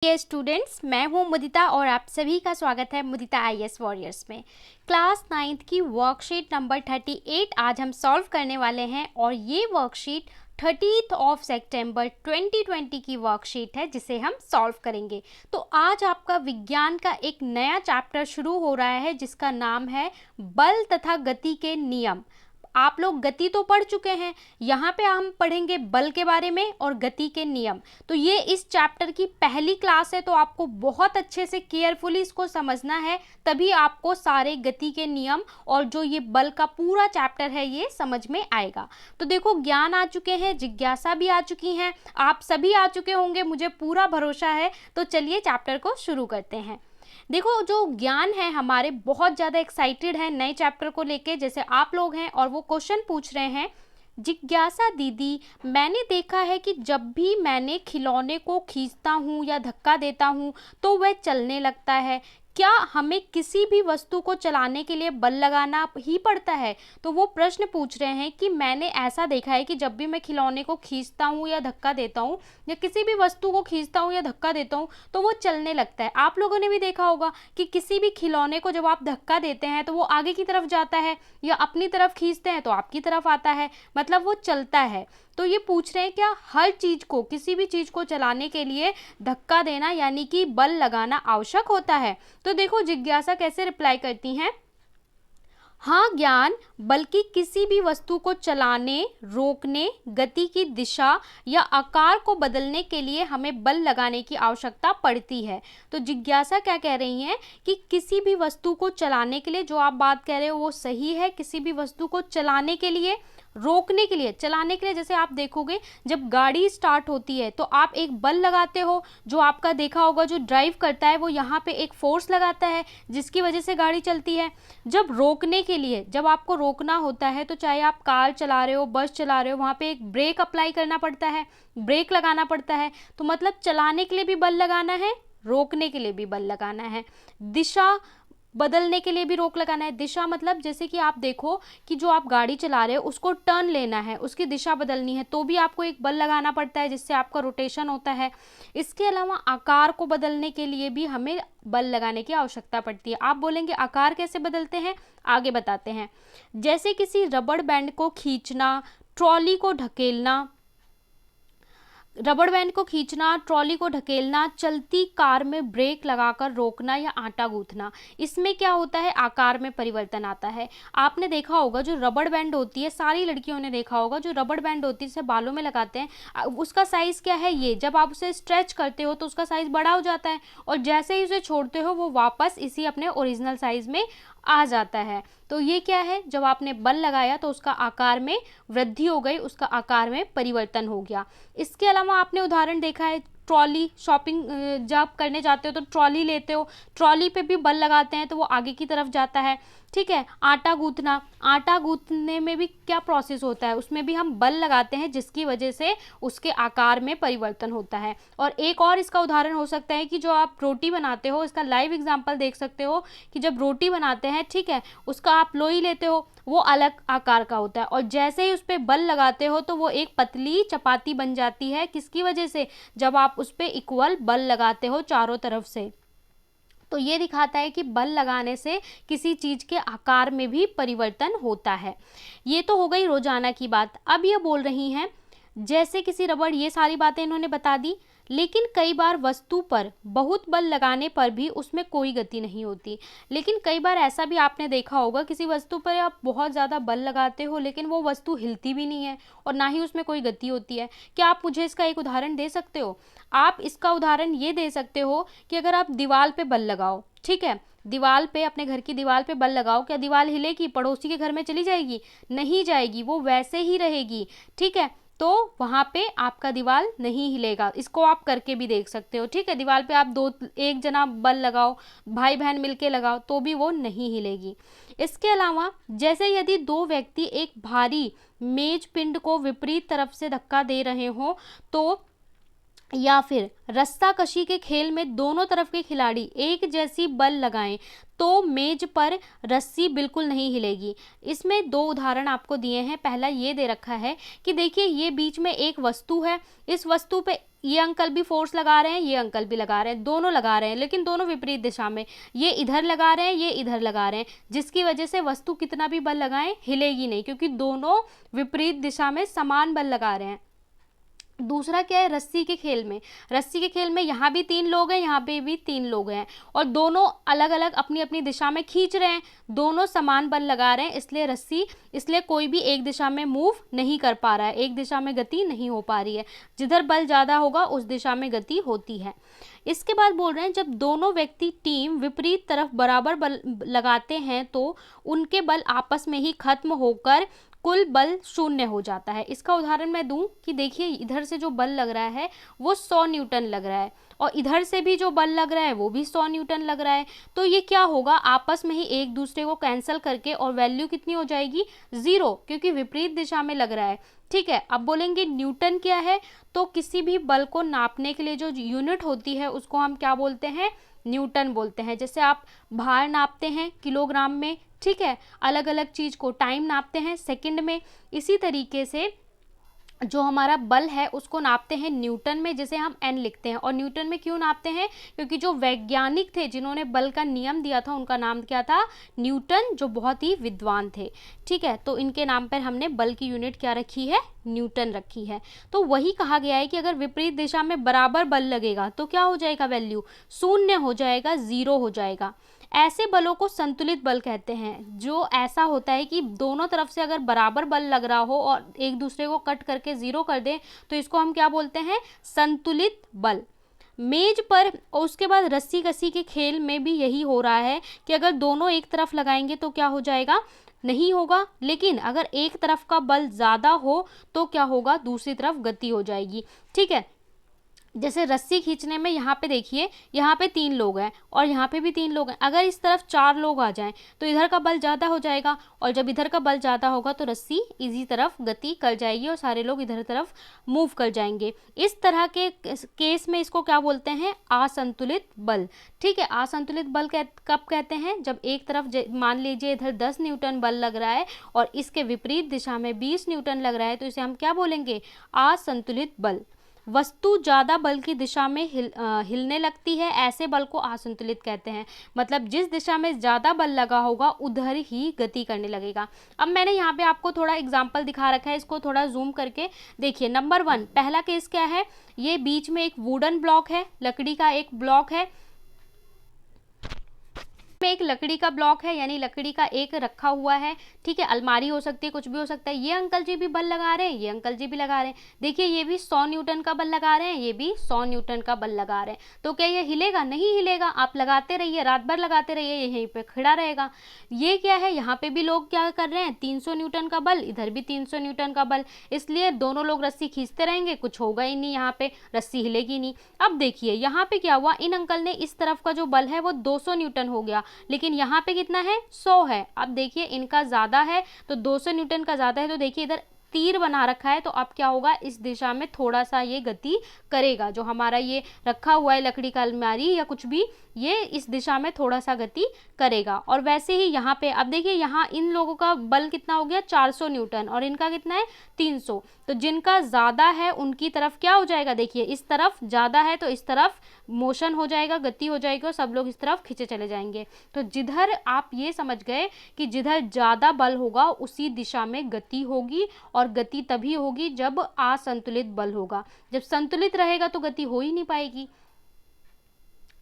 ये स्टूडेंट्स, मैं हूं मुदिता और आप सभी का स्वागत है मुदिता आईएएस वॉरियर्स में। क्लास 9th की वर्कशीट नंबर 38 आज हम सॉल्व करने वाले हैं और ये वर्कशीट 30th ऑफ सितंबर 2020 की वर्कशीट है जिसे हम सॉल्व करेंगे। तो आज आपका विज्ञान का एक नया चैप्टर शुरू हो रहा है जिसका नाम है बल तथा गति के नियम। आप लोग गति तो पढ़ चुके हैं, यहाँ पे हम पढ़ेंगे बल के बारे में और गति के नियम। तो ये इस चैप्टर की पहली क्लास है, तो आपको बहुत अच्छे से केयरफुली इसको समझना है, तभी आपको सारे गति के नियम और जो ये बल का पूरा चैप्टर है ये समझ में आएगा। तो देखो, ज्ञान आ चुके हैं, जिज्ञासा भी आ चुकी हैं, आप सभी आ चुके होंगे, मुझे पूरा भरोसा है। तो चलिए चैप्टर को शुरू करते हैं। देखो, जो ज्ञान है हमारे बहुत ज़्यादा एक्साइटेड है नए चैप्टर को लेके, जैसे आप लोग हैं और वो क्वेश्चन पूछ रहे हैं। जिज्ञासा दीदी, मैंने देखा है कि जब भी मैंने खिलौने को खींचता हूँ या धक्का देता हूँ तो वह चलने लगता है। क्या हमें किसी भी वस्तु को चलाने के लिए बल लगाना ही पड़ता है? तो वो प्रश्न पूछ रहे हैं कि मैंने ऐसा देखा है कि जब भी मैं खिलौने को खींचता हूँ या धक्का देता हूँ या किसी भी वस्तु को खींचता हूँ या धक्का देता हूँ तो वो चलने लगता है। आप लोगों ने भी देखा होगा कि किसी भी खिलौने को जब आप धक्का देते हैं तो वो आगे की तरफ जाता है, या अपनी तरफ खींचते हैं तो आपकी तरफ आता है, मतलब वो चलता है। तो ये पूछ रहे हैं क्या हर चीज को, किसी भी चीज को चलाने के लिए धक्का देना यानी कि बल लगाना आवश्यक होता है? तो देखो जिज्ञासा कैसे रिप्लाई करती हैं। हाँ ज्ञान, बल्कि किसी भी वस्तु को चलाने, रोकने, गति की दिशा या आकार को बदलने के लिए हमें बल लगाने की आवश्यकता पड़ती है। तो जिज्ञासा क्या कह रही हैं कि किसी भी वस्तु को चलाने के लिए, जो आप बात कह रहे हो वो सही है, किसी भी वस्तु को चलाने के लिए, रोकने के लिए, चलाने के लिए, जैसे आप देखोगे जब गाड़ी स्टार्ट होती है तो आप एक बल लगाते हो, जो आपका देखा होगा जो ड्राइव करता है वो यहाँ पे एक फोर्स लगाता है जिसकी वजह से गाड़ी चलती है। जब रोकने के लिए, जब आपको रोकना होता है तो चाहे आप कार चला रहे हो, बस चला रहे हो, वहाँ पे एक ब्रेक अप्लाई करना पड़ता है, ब्रेक लगाना पड़ता है। तो मतलब चलाने के लिए भी बल लगाना है, रोकने के लिए भी बल लगाना है, दिशा बदलने के लिए भी रोक लगाना है। दिशा मतलब जैसे कि आप देखो कि जो आप गाड़ी चला रहे हो उसको टर्न लेना है, उसकी दिशा बदलनी है तो भी आपको एक बल लगाना पड़ता है जिससे आपका रोटेशन होता है। इसके अलावा आकार को बदलने के लिए भी हमें बल लगाने की आवश्यकता पड़ती है। आप बोलेंगे आकार कैसे बदलते हैं, आगे बताते हैं। जैसे किसी रबड़ बैंड को खींचना, ट्रॉली को ढकेलना, रबड़ बैंड को खींचना, ट्रॉली को ढकेलना, चलती कार में ब्रेक लगाकर रोकना या आटा गूंथना। इसमें क्या होता है, आकार में परिवर्तन आता है। आपने देखा होगा जो रबड़ बैंड होती है, सारी लड़कियों ने देखा होगा, जो रबड़ बैंड होती है जिसे बालों में लगाते हैं, उसका साइज़ क्या है, ये जब आप उसे स्ट्रेच करते हो तो उसका साइज़ बड़ा हो जाता है और जैसे ही उसे छोड़ते हो वो वापस इसी अपने ओरिजिनल साइज़ में आ जाता है। तो ये क्या है, जब आपने बल लगाया तो उसका आकार में वृद्धि हो गई, उसका आकार में परिवर्तन हो गया। इसके अलावा आपने उदाहरण देखा है, ट्रॉली, शॉपिंग जब करने जाते हो तो ट्रॉली लेते हो, ट्रॉली पे भी बल लगाते हैं तो वो आगे की तरफ जाता है। ठीक है, आटा गूंथना, आटा गूंथने में भी क्या प्रोसेस होता है, उसमें भी हम बल लगाते हैं जिसकी वजह से उसके आकार में परिवर्तन होता है। और एक और इसका उदाहरण हो सकता है कि जो आप रोटी बनाते हो, इसका लाइव एग्जांपल देख सकते हो कि जब रोटी बनाते हैं, ठीक है, उसका आप लोई लेते हो, वो अलग आकार का होता है और जैसे ही उस पर बल लगाते हो तो वो एक पतली चपाती बन जाती है। किसकी वजह से, जब आप उस पर इक्वल बल लगाते हो चारों तरफ से। तो ये दिखाता है कि बल लगाने से किसी चीज़ के आकार में भी परिवर्तन होता है। ये तो हो गई रोजाना की बात। अब ये बोल रही हैं जैसे किसी रबड़, ये सारी बातें इन्होंने बता दी, लेकिन कई बार वस्तु पर बहुत बल लगाने पर भी उसमें कोई गति नहीं होती। लेकिन कई बार ऐसा भी आपने देखा होगा, किसी वस्तु पर आप बहुत ज़्यादा बल लगाते हो लेकिन वो वस्तु हिलती भी नहीं है और ना ही उसमें कोई गति होती है। क्या आप मुझे इसका एक उदाहरण दे सकते हो? आप इसका उदाहरण ये दे सकते हो कि अगर आप दीवार पे बल लगाओ, ठीक है, दीवार पे, अपने घर की दीवार पे बल लगाओ, क्या दीवार हिलेगी, पड़ोसी के घर में चली जाएगी? नहीं जाएगी, वो वैसे ही रहेगी। ठीक है, तो वहाँ पे आपका दीवार नहीं हिलेगा। इसको आप करके भी देख सकते हो। ठीक है, दीवार पे आप एक जना बल लगाओ, भाई बहन मिलके लगाओ तो भी वो नहीं हिलेगी। इसके अलावा जैसे यदि दो व्यक्ति एक भारी मेज पिंड को विपरीत तरफ से धक्का दे रहे हो, तो या फिर रस्साकशी के खेल में दोनों तरफ के खिलाड़ी एक जैसी बल लगाएं तो मेज पर रस्सी बिल्कुल नहीं हिलेगी। इसमें दो उदाहरण आपको दिए हैं। पहला ये दे रखा है कि देखिए ये बीच में एक वस्तु है, इस वस्तु पे ये अंकल भी फोर्स लगा रहे हैं, ये अंकल भी लगा रहे हैं, दोनों लगा रहे हैं, लेकिन दोनों विपरीत दिशा में। ये इधर लगा रहे हैं, ये इधर लगा रहे हैं, जिसकी वजह से वस्तु कितना भी बल लगाएं हिलेगी नहीं, क्योंकि दोनों विपरीत दिशा में समान बल लगा रहे हैं। दूसरा क्या है, रस्सी के खेल में। रस्सी के खेल में यहाँ भी 3 लोग हैं, यहाँ पे भी 3 लोग हैं, और दोनों अलग अलग अपनी अपनी दिशा में खींच रहे हैं, दोनों समान बल लगा रहे हैं, इसलिए कोई भी एक दिशा में मूव नहीं कर पा रहा है, एक दिशा में गति नहीं हो पा रही है। जिधर बल ज़्यादा होगा उस दिशा में गति होती है। इसके बाद बोल रहे हैं जब दोनों व्यक्ति टीम विपरीत तरफ बराबर बल लगाते हैं तो उनके बल आपस में ही खत्म होकर कुल बल शून्य हो जाता है। इसका उदाहरण मैं दूं कि देखिए इधर से जो बल लग रहा है वो 100 न्यूटन लग रहा है, और इधर से भी जो बल लग रहा है वो भी 100 न्यूटन लग रहा है। तो ये क्या होगा, आपस में ही एक दूसरे को कैंसिल करके, और वैल्यू कितनी हो जाएगी, 0, क्योंकि विपरीत दिशा में लग रहा है। ठीक है, अब बोलेंगे न्यूटन क्या है, तो किसी भी बल को नापने के लिए जो यूनिट होती है उसको हम क्या बोलते हैं, न्यूटन बोलते हैं। जैसे आप भार नापते हैं किलोग्राम में, ठीक है, अलग अलग चीज को टाइम नापते हैं सेकंड में, इसी तरीके से जो हमारा बल है उसको नापते हैं न्यूटन में, जिसे हम एन लिखते हैं। और न्यूटन में क्यों नापते हैं, क्योंकि जो वैज्ञानिक थे जिन्होंने बल का नियम दिया था उनका नाम क्या था, न्यूटन, जो बहुत ही विद्वान थे। ठीक है, तो इनके नाम पर हमने बल की यूनिट क्या रखी है, न्यूटन रखी है। तो वही कहा गया है कि अगर विपरीत दिशा में बराबर बल लगेगा तो क्या हो जाएगा, वैल्यू शून्य हो जाएगा, 0 हो जाएगा। ऐसे बलों को संतुलित बल कहते हैं, जो ऐसा होता है कि दोनों तरफ से अगर बराबर बल लग रहा हो और एक दूसरे को कट करके 0 कर दें तो इसको हम क्या बोलते हैं, संतुलित बल। मेज पर और उसके बाद रस्सी कसी के खेल में भी यही हो रहा है कि अगर दोनों एक तरफ लगाएंगे तो क्या हो जाएगा, नहीं होगा, लेकिन अगर एक तरफ का बल ज़्यादा हो तो क्या होगा, दूसरी तरफ गति हो जाएगी। ठीक है, जैसे रस्सी खींचने में यहाँ पे देखिए, यहाँ पे 3 लोग हैं और यहाँ पे भी 3 लोग हैं, अगर इस तरफ 4 लोग आ जाएं तो इधर का बल ज़्यादा हो जाएगा, और जब इधर का बल ज़्यादा होगा तो रस्सी इसी तरफ गति कर जाएगी और सारे लोग इधर तरफ मूव कर जाएंगे। इस तरह के केस में इसको क्या बोलते हैं, असंतुलित बल। ठीक है, असंतुलित बल कब कहते हैं, जब एक तरफ मान लीजिए इधर 10 न्यूटन बल लग रहा है और इसके विपरीत दिशा में 20 न्यूटन लग रहा है, तो इसे हम क्या बोलेंगे, असंतुलित बल। वस्तु ज़्यादा बल की दिशा में हिलने लगती है, ऐसे बल को असंतुलित कहते हैं। मतलब जिस दिशा में ज़्यादा बल लगा होगा उधर ही गति करने लगेगा। अब मैंने यहाँ पे आपको थोड़ा एग्जाम्पल दिखा रखा है, इसको थोड़ा जूम करके देखिए। नंबर 1 पहला केस क्या है, ये बीच में एक वुडन ब्लॉक है, लकड़ी का एक ब्लॉक है, में एक लकड़ी का ब्लॉक है, यानी लकड़ी का एक रखा हुआ है। ठीक है, अलमारी हो सकती है, कुछ भी हो सकता है। ये अंकल जी भी बल लगा रहे हैं, ये अंकल जी भी लगा रहे हैं। देखिए ये भी 100 न्यूटन का बल लगा रहे हैं, ये भी 100 न्यूटन का बल लगा रहे हैं। तो क्या ये हिलेगा, नहीं हिलेगा। आप लगाते रहिए, रात भर लगाते रहिए, यहीं पे खड़ा रहेगा। ये क्या है, यहाँ पे भी लोग क्या कर रहे हैं, 300 न्यूटन का बल, इधर भी 300 न्यूटन का बल, इसलिए दोनों लोग रस्सी खींचते रहेंगे, कुछ होगा ही नहीं, यहाँ पे रस्सी हिलेगी नहीं। अब देखिए यहाँ पे क्या हुआ, इन अंकल ने इस तरफ का जो बल है वो 200 न्यूटन हो गया, लेकिन यहाँ पे कितना है, 100 है। अब देखिए इनका ज़्यादा है तो 200 न्यूटन का ज़्यादा है, तो देखिए इधर तीर बना रखा है, तो अब क्या होगा, इस दिशा में थोड़ा सा ये गति करेगा। जो हमारा ये रखा हुआ है लकड़ी का अलमारी या कुछ भी, ये इस दिशा में थोड़ा सा गति करेगा। और वैसे ही यहाँ पे अब देखिए, यहाँ इन लोगों का बल कितना हो गया, 400 न्यूटन, और इनका कितना है, 300। तो जिनका ज़्यादा है उनकी तरफ क्या हो जाएगा, देखिए इस तरफ ज़्यादा है तो इस तरफ मोशन हो जाएगा, गति हो जाएगी, और सब लोग इस तरफ खींचे चले जाएंगे। तो जिधर आप ये समझ गए कि जिधर ज़्यादा बल होगा उसी दिशा में गति होगी, और गति तभी होगी जब असंतुलित बल होगा। जब संतुलित रहेगा तो गति हो ही नहीं पाएगी।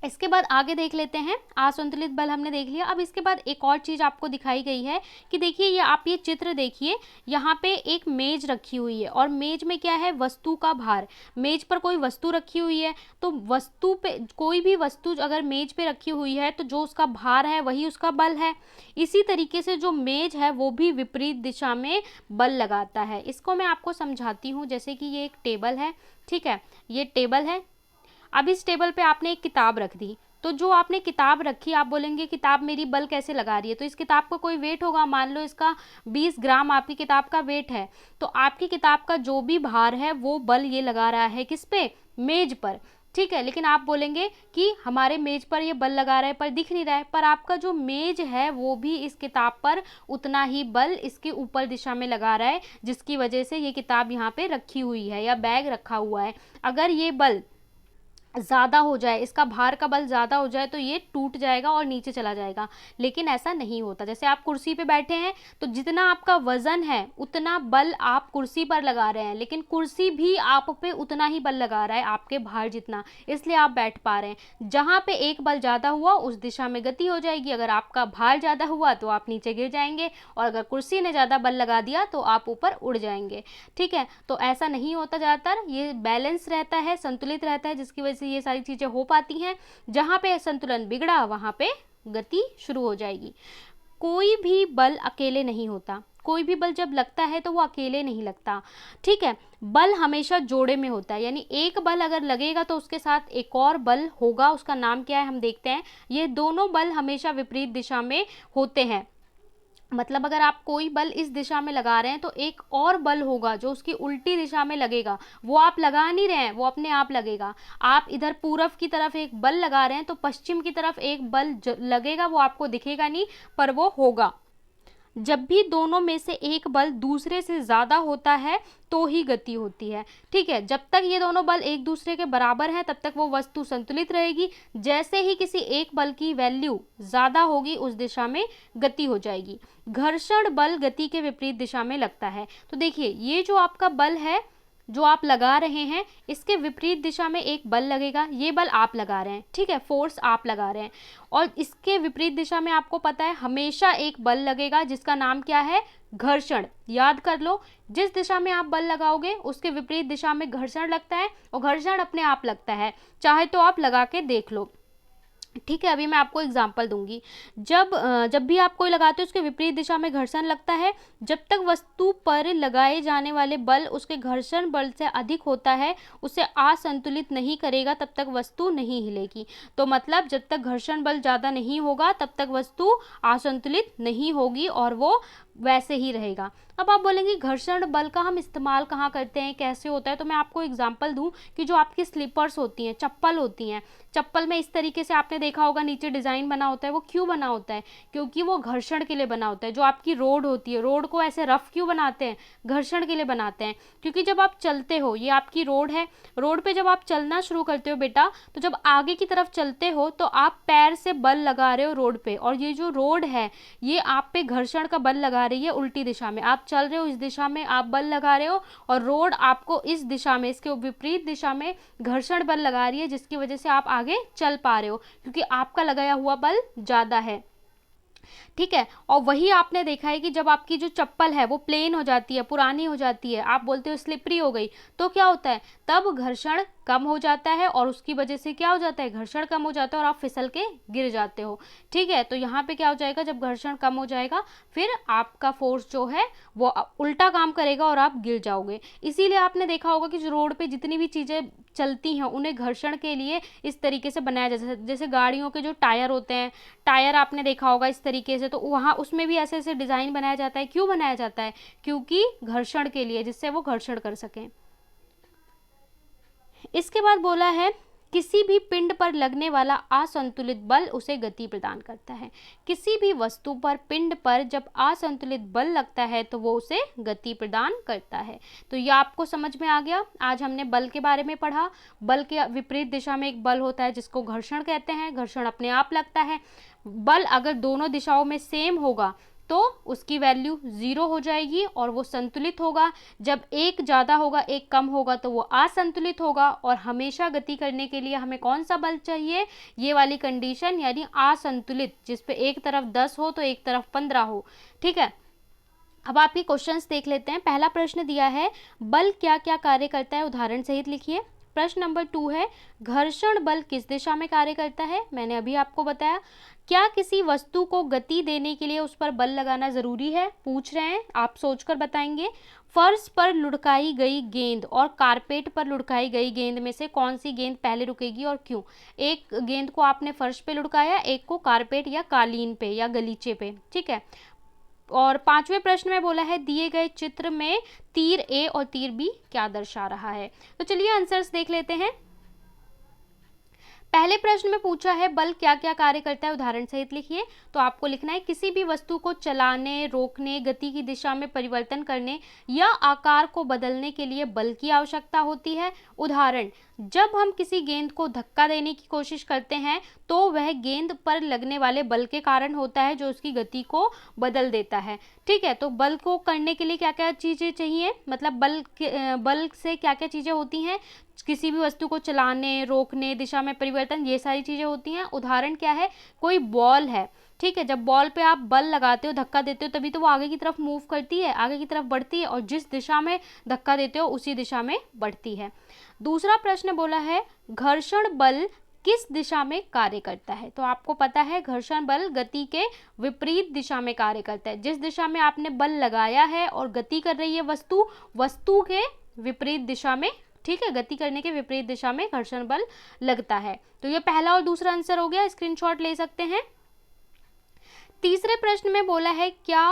इसके बाद आगे देख लेते हैं, असंतुलित बल हमने देख लिया। अब इसके बाद एक और चीज़ आपको दिखाई गई है कि देखिए ये आप ये चित्र देखिए, यहाँ पे एक मेज रखी हुई है और मेज में क्या है, वस्तु का भार। मेज पर कोई वस्तु रखी हुई है, तो वस्तु पे कोई भी वस्तु अगर मेज पे रखी हुई है तो जो उसका भार है वही उसका बल है। इसी तरीके से जो मेज है वो भी विपरीत दिशा में बल लगाता है। इसको मैं आपको समझाती हूँ। जैसे कि ये एक टेबल है, ठीक है, ये टेबल है। अब इस टेबल पे आपने एक किताब रख दी, तो जो आपने किताब रखी, आप बोलेंगे किताब मेरी बल कैसे लगा रही है, तो इस किताब का कोई वेट होगा। मान लो इसका 20 ग्राम आपकी किताब का वेट है, तो आपकी किताब का जो भी भार है वो बल ये लगा रहा है किस पे, मेज पर। ठीक है। लेकिन आप बोलेंगे कि हमारे मेज पर ये बल लगा रहा है पर दिख नहीं रहा है, पर आपका जो मेज है वो भी इस किताब पर उतना ही बल इसके ऊपर दिशा में लगा रहा है, जिसकी वजह से ये किताब यहाँ पे रखी हुई है या बैग रखा हुआ है। अगर ये बल ज़्यादा हो जाए, इसका भार का बल ज़्यादा हो जाए तो ये टूट जाएगा और नीचे चला जाएगा, लेकिन ऐसा नहीं होता। जैसे आप कुर्सी पे बैठे हैं तो जितना आपका वजन है उतना बल आप कुर्सी पर लगा रहे हैं, लेकिन कुर्सी भी आप पे उतना ही बल लगा रहा है आपके भार जितना, इसलिए आप बैठ पा रहे हैं। जहाँ पे एक बल ज़्यादा हुआ उस दिशा में गति हो जाएगी, अगर आपका भार ज़्यादा हुआ तो आप नीचे गिर जाएंगे, और अगर कुर्सी ने ज़्यादा बल लगा दिया तो आप ऊपर उड़ जाएंगे। ठीक है, तो ऐसा नहीं होता, ज़्यादातर ये बैलेंस रहता है, संतुलित रहता है, जिसकी वजह से ये सारी चीजें हो पाती हैं। जहां पे संतुलन बिगड़ा वहां पे गति शुरू हो जाएगी। कोई भी बल अकेले नहीं होता, कोई भी बल जब लगता है तो वो अकेले नहीं लगता। ठीक है, बल हमेशा जोड़े में होता है, यानी एक बल अगर लगेगा तो उसके साथ एक और बल होगा, उसका नाम क्या है हम देखते हैं। ये दोनों बल हमेशा विपरीत दिशा में होते हैं, मतलब अगर आप कोई बल इस दिशा में लगा रहे हैं तो एक और बल होगा जो उसकी उल्टी दिशा में लगेगा, वो आप लगा नहीं रहे हैं, वो अपने आप लगेगा। आप इधर पूरब की तरफ एक बल लगा रहे हैं तो पश्चिम की तरफ एक बल लगेगा, वो आपको दिखेगा नहीं पर वो होगा। जब भी दोनों में से एक बल दूसरे से ज़्यादा होता है तो ही गति होती है। ठीक है, जब तक ये दोनों बल एक दूसरे के बराबर हैं तब तक वो वस्तु संतुलित रहेगी। जैसे ही किसी एक बल की वैल्यू ज़्यादा होगी उस दिशा में गति हो जाएगी। घर्षण बल गति के विपरीत दिशा में लगता है। तो देखिए, ये जो आपका बल है जो आप लगा रहे हैं, इसके विपरीत दिशा में एक बल लगेगा, ये बल आप लगा रहे हैं, ठीक है, फोर्स आप लगा रहे हैं, और इसके विपरीत दिशा में आपको पता है हमेशा एक बल लगेगा जिसका नाम क्या है, घर्षण। याद कर लो, जिस दिशा में आप बल लगाओगे उसके विपरीत दिशा में घर्षण लगता है, और घर्षण अपने आप लगता है, चाहे तो आप लगा के देख लो। ठीक है, अभी मैं आपको एग्जांपल दूंगी। जब भी आप कोई लगाते हो उसके विपरीत दिशा में घर्षण लगता है। जब तक वस्तु पर लगाए जाने वाले बल उसके घर्षण बल से अधिक होता है, उसे असंतुलित नहीं करेगा, तब तक वस्तु नहीं हिलेगी। तो मतलब जब तक घर्षण बल ज़्यादा नहीं होगा तब तक वस्तु असंतुलित नहीं होगी और वो वैसे ही रहेगा। अब आप बोलेंगे घर्षण बल का हम इस्तेमाल कहाँ करते हैं, कैसे होता है, तो मैं आपको एग्जांपल दूं कि जो आपकी स्लीपर्स होती हैं, चप्पल होती हैं, चप्पल में इस तरीके से आपने देखा होगा नीचे डिज़ाइन बना होता है, वो क्यों बना होता है, क्योंकि वो घर्षण के लिए बना होता है। जो आपकी रोड होती है, रोड को ऐसे रफ क्यों बनाते हैं, घर्षण के लिए बनाते हैं, क्योंकि जब आप चलते हो, ये आपकी रोड है, रोड पे जब आप चलना शुरू करते हो बेटा, तो जब आगे की तरफ चलते हो तो आप पैर से बल लगा रहे हो रोड पे, और ये जो रोड है ये आप पे घर्षण का बल लगा रही है उल्टी दिशा में। आप चल रहे हो इस दिशा में, आप बल लगा रहे हो, और रोड आपको इस दिशा में, इसके विपरीत दिशा में घर्षण बल लगा रही है, जिसकी वजह से आप आगे चल पा रहे हो, क्योंकि आपका लगाया हुआ बल ज्यादा है। ठीक है, और वही आपने देखा है कि जब आपकी जो चप्पल है वो प्लेन हो जाती है, पुरानी हो जाती है, आप बोलते हो स्लिपरी हो गई, तो क्या होता है, तब घर्षण कम हो जाता है, और उसकी वजह से क्या हो जाता है, घर्षण कम हो जाता है और आप फिसल के गिर जाते हो। ठीक है, तो यहाँ पे क्या हो जाएगा, जब घर्षण कम हो जाएगा फिर आपका फोर्स जो है वो उल्टा काम करेगा और आप गिर जाओगे। इसीलिए आपने देखा होगा कि जो रोड पे जितनी भी चीज़ें चलती हैं उन्हें घर्षण के लिए इस तरीके से बनाया, जैसे गाड़ियों के जो टायर होते हैं, टायर आपने देखा होगा इस तरीके से, तो वहाँ उसमें भी ऐसे ऐसे डिज़ाइन बनाया जाता है। क्यों बनाया जाता है, क्योंकि घर्षण के लिए, जिससे वो घर्षण कर सकें। इसके बाद बोला है किसी भी पिंड पर लगने वाला असंतुलित बल उसे गति प्रदान करता है। किसी भी वस्तु पर, पिंड पर जब असंतुलित बल लगता है तो वो उसे गति प्रदान करता है। तो ये आपको समझ में आ गया। आज हमने बल के बारे में पढ़ा। बल के विपरीत दिशा में एक बल होता है जिसको घर्षण कहते हैं, घर्षण अपने आप लगता है। बल अगर दोनों दिशाओं में सेम होगा तो उसकी वैल्यू 0 हो जाएगी और वो संतुलित होगा। जब एक ज़्यादा होगा एक कम होगा तो वो असंतुलित होगा। और हमेशा गति करने के लिए हमें कौन सा बल चाहिए, ये वाली कंडीशन, यानी असंतुलित, जिस पे एक तरफ 10 हो तो एक तरफ 15 हो। ठीक है, अब आपके क्वेश्चंस देख लेते हैं। पहला प्रश्न दिया है बल क्या क्या कार्य करता है, उदाहरण सहित लिखिए। प्रश्न नंबर 2 है घर्षण बल किस दिशा में कार्य करता है, मैंने अभी आपको बताया। क्या किसी वस्तु को गति देने के लिए उस पर बल लगाना जरूरी है, पूछ रहे हैं, आप सोचकर बताएंगे। फर्श पर लुढ़काई गई गेंद और कारपेट पर लुढ़काई गई गेंद में से कौन सी गेंद पहले रुकेगी और क्यों। एक गेंद को आपने फर्श पे लुढ़काया, एक को कारपेट या कालीन पे या गलीचे पे। ठीक है, और 5वें प्रश्न में बोला है दिए गए चित्र में तीर ए और तीर बी क्या दर्शा रहा है। तो चलिए आंसर्स देख लेते हैं। पहले प्रश्न में पूछा है बल क्या क्या कार्य करता है, उदाहरण सहित लिखिए। तो आपको लिखना है किसी भी वस्तु को चलाने, रोकने, गति की दिशा में परिवर्तन करने या आकार को बदलने के लिए बल की आवश्यकता होती है। उदाहरण, जब हम किसी गेंद को धक्का देने की कोशिश करते हैं तो वह गेंद पर लगने वाले बल के कारण होता है जो उसकी गति को बदल देता है। ठीक है, तो बल को करने के लिए क्या क्या चीज़ें चाहिए, मतलब बल से क्या क्या चीज़ें होती हैं, किसी भी वस्तु को चलाने, रोकने, दिशा में परिवर्तन, ये सारी चीज़ें होती हैं। उदाहरण क्या है, कोई बॉल है, ठीक है, जब बॉल पे आप बल लगाते हो, धक्का देते हो, तभी तो वो आगे की तरफ मूव करती है, आगे की तरफ बढ़ती है, और जिस दिशा में धक्का देते हो उसी दिशा में बढ़ती है। दूसरा प्रश्न बोला है घर्षण बल किस दिशा में कार्य करता है। तो आपको पता है घर्षण बल गति के विपरीत दिशा में कार्य करता है। जिस दिशा में आपने बल लगाया है और गति कर रही है वस्तु के विपरीत दिशा में, ठीक है, गति करने के विपरीत दिशा में घर्षण बल लगता है। तो ये पहला और दूसरा आंसर हो गया, स्क्रीनशॉट ले सकते हैं। तीसरे प्रश्न में बोला है क्या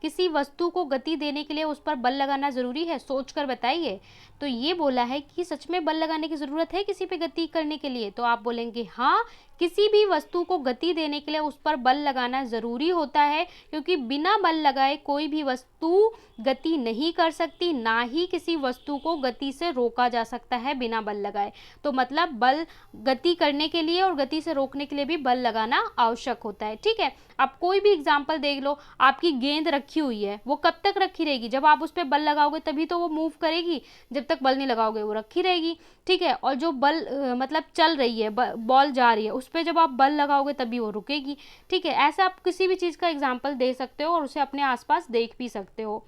किसी वस्तु को गति देने के लिए उस पर बल लगाना जरूरी है, सोचकर बताइए। तो ये बोला है कि सच में बल लगाने की जरूरत है किसी पे गति करने के लिए। तो आप बोलेंगे हाँ, किसी भी वस्तु को गति देने के लिए उस पर बल लगाना जरूरी होता है, क्योंकि बिना बल लगाए कोई भी वस्तु गति नहीं कर सकती, ना ही किसी वस्तु को गति से रोका जा सकता है बिना बल लगाए। तो मतलब बल गति करने के लिए और गति से रोकने के लिए भी बल लगाना आवश्यक होता है। ठीक है, अब कोई भी एग्जाम्पल देख लो, आपकी गेंद रखी हुई है, वो कब तक रखी रहेगी, जब आप उस पर बल लगाओगे तभी तो वो मूव करेगी, जब तक बल नहीं लगाओगे वो रखी रहेगी। ठीक है, और जो बल मतलब चल रही है, बॉल जा रही है, उस पर जब आप बल लगाओगे तभी वो रुकेगी। ठीक है, ऐसा आप किसी भी चीज़ का एग्जाम्पल दे सकते हो और उसे अपने आसपास देख भी सकते हो।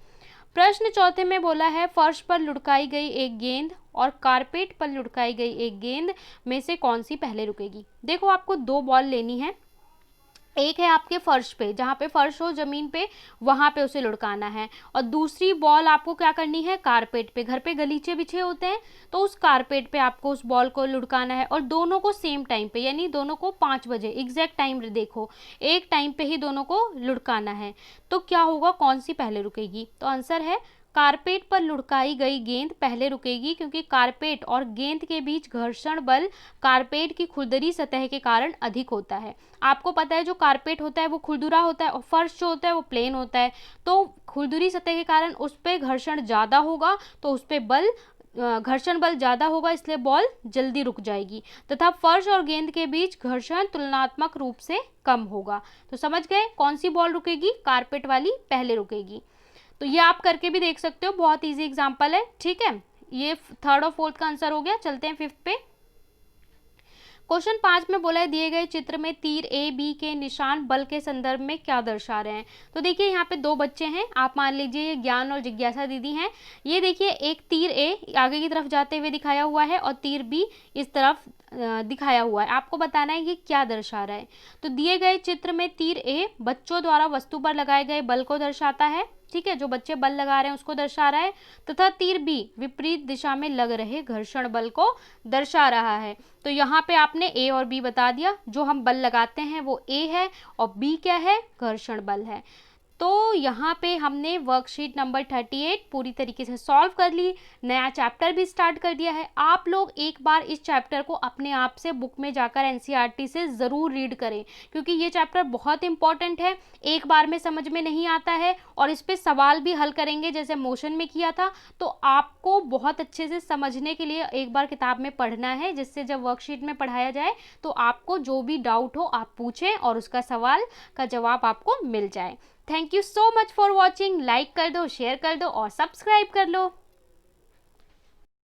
प्रश्न चौथे में बोला है फर्श पर लुढ़काई गई एक गेंद और कारपेट पर लुढ़काई गई एक गेंद में से कौन सी पहले रुकेगी। देखो, आपको दो बॉल लेनी है, एक है आपके फर्श पे, जहाँ पे फर्श हो जमीन पे, वहाँ पे उसे लुढ़काना है, और दूसरी बॉल आपको क्या करनी है, कारपेट पे। घर पे गलीचे बिछे होते हैं तो उस कारपेट पे आपको उस बॉल को लुढ़काना है, और दोनों को सेम टाइम पे, यानी दोनों को 5 बजे एग्जैक्ट टाइम देखो, एक टाइम पे ही दोनों को लुढ़काना है। तो क्या होगा, कौन सी पहले रुकेगी। तो आंसर है कारपेट पर लुढ़काई गई गेंद पहले रुकेगी, क्योंकि कारपेट और गेंद के बीच घर्षण बल कारपेट की खुरदरी सतह के कारण अधिक होता है। आपको पता है जो कारपेट होता है वो खुरदुरा होता है और फर्श जो होता है वो प्लेन होता है, तो खुरदुरी सतह के कारण उस पर घर्षण ज़्यादा होगा, तो उस पर घर्षण बल ज़्यादा होगा, इसलिए बॉल जल्दी रुक जाएगी, तथा फर्श और गेंद के बीच घर्षण तुलनात्मक रूप से कम होगा। तो समझ गए, कौन सी बॉल रुकेगी, कारपेट वाली पहले रुकेगी। तो ये आप करके भी देख सकते हो, बहुत इजी एग्जांपल है। ठीक है, ये थर्ड और फोर्थ का आंसर हो गया। चलते हैं फिफ्थ पे। क्वेश्चन 5 में बोला है दिए गए चित्र में तीर ए बी के निशान बल के संदर्भ में क्या दर्शा रहे हैं। तो देखिए यहाँ पे दो बच्चे हैं, आप मान लीजिए ये ज्ञान और जिज्ञासा दीदी हैं। ये देखिए एक तीर ए आगे की तरफ जाते हुए दिखाया हुआ है और तीर बी इस तरफ दिखाया हुआ है। आपको बताना है ये क्या दर्शा रहा है। तो दिए गए चित्र में तीर ए बच्चों द्वारा वस्तु पर लगाए गए बल को दर्शाता है, ठीक है, जो बच्चे बल लगा रहे हैं उसको दर्शा रहा है, तथा तीर बी विपरीत दिशा में लग रहे घर्षण बल को दर्शा रहा है। तो यहाँ पे आपने ए और बी बता दिया, जो हम बल लगाते हैं वो ए है और बी क्या है, घर्षण बल है। तो यहाँ पे हमने वर्कशीट नंबर 38 पूरी तरीके से सॉल्व कर ली, नया चैप्टर भी स्टार्ट कर दिया है। आप लोग एक बार इस चैप्टर को अपने आप से बुक में जाकर एनसीईआरटी से ज़रूर रीड करें, क्योंकि ये चैप्टर बहुत इंपॉर्टेंट है, एक बार में समझ में नहीं आता है, और इस पर सवाल भी हल करेंगे जैसे मोशन में किया था। तो आपको बहुत अच्छे से समझने के लिए एक बार किताब में पढ़ना है, जिससे जब वर्कशीट में पढ़ाया जाए तो आपको जो भी डाउट हो आप पूछें और उसका सवाल का जवाब आपको मिल जाए। Thank you so much for watching. Like कर दो, शेयर कर दो और सब्सक्राइब कर लो।